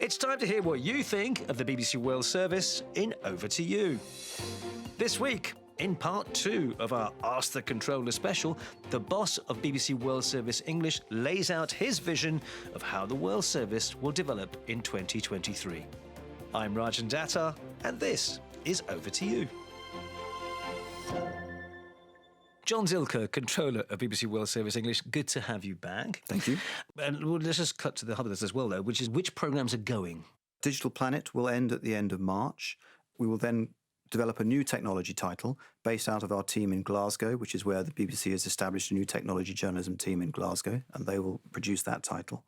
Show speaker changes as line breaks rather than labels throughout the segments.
It's time to hear what you think of the BBC World Service in Over to You. This week, in part 2 of our Ask the Controller special, the boss of BBC World Service English lays out his vision of how the World Service will develop in 2023. I'm Rajan Datta, and this is Over to You. John Zilker, Controller of BBC World Service English, good to have you back.
Thank you.
And let's just cut to the heart of this as well, though, which is which programmes are going?
Digital Planet will end at the end of March. We will then develop a new technology title based out of our team in Glasgow, which is where the BBC has established a new technology journalism team in Glasgow, and they will produce that title.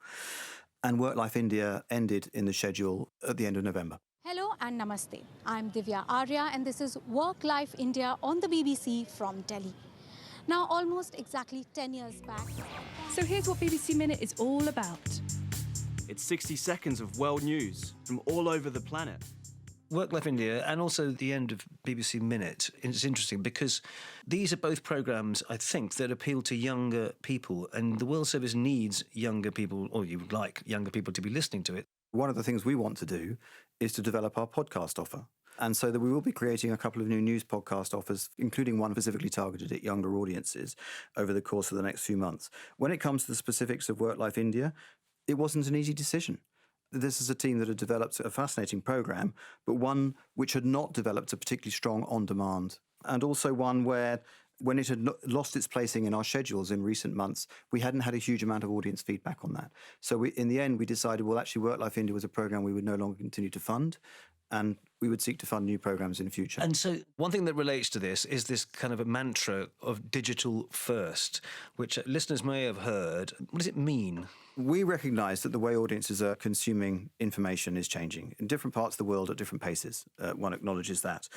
And Work Life India ended in the schedule at the end of November.
Hello and namaste. I'm Divya Arya, and this is Work Life India on the BBC from Delhi. Now, almost exactly 10 years back.
So here's what BBC Minute is all about.
It's 60 seconds of world news from all over the planet.
Work Life India and also the end of BBC Minute. It's interesting because these are both programmes, I think, that appeal to younger people, and the World Service needs younger people, or you would like younger people to be listening to it.
One of the things we want to do is to develop our podcast offer. And so that we will be creating a couple of new news podcast offers, including one specifically targeted at younger audiences over the course of the next few months. When it comes to the specifics of Work Life India, it wasn't an easy decision. This is a team that had developed a fascinating programme, but one which had not developed a particularly strong on-demand, and also one where, when it had lost its placing in our schedules in recent months, we hadn't had a huge amount of audience feedback on that. So in the end, we decided, well, actually, Work Life India was a programme we would no longer continue to fund, and we would seek to fund new programmes in the future.
And so one thing that relates to this is this kind of a mantra of digital first, which listeners may have heard. What does it mean?
We recognise that the way audiences are consuming information is changing in different parts of the world at different paces. One acknowledges that.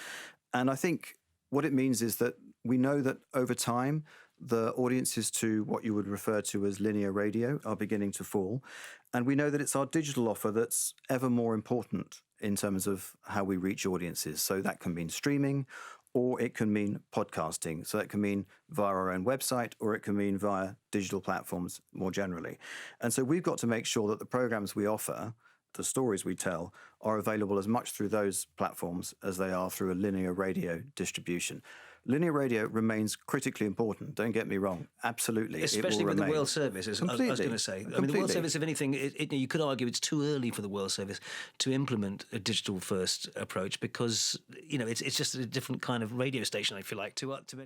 And I think what it means is that we know that over time, the audiences to what you would refer to as linear radio are beginning to fall. And we know that it's our digital offer that's ever more important in terms of how we reach audiences. So that can mean streaming, or it can mean podcasting. So that can mean via our own website, or it can mean via digital platforms more generally. And so we've got to make sure that the programs we offer, the stories we tell, are available as much through those platforms as they are through a linear radio distribution. Linear radio remains critically important, don't get me wrong, absolutely.
Especially with the World Service, I was going to say. I mean, the World Service, if anything, you could argue it's too early for the World Service to implement a digital-first approach because, it's just a different kind of radio station, I feel like, to any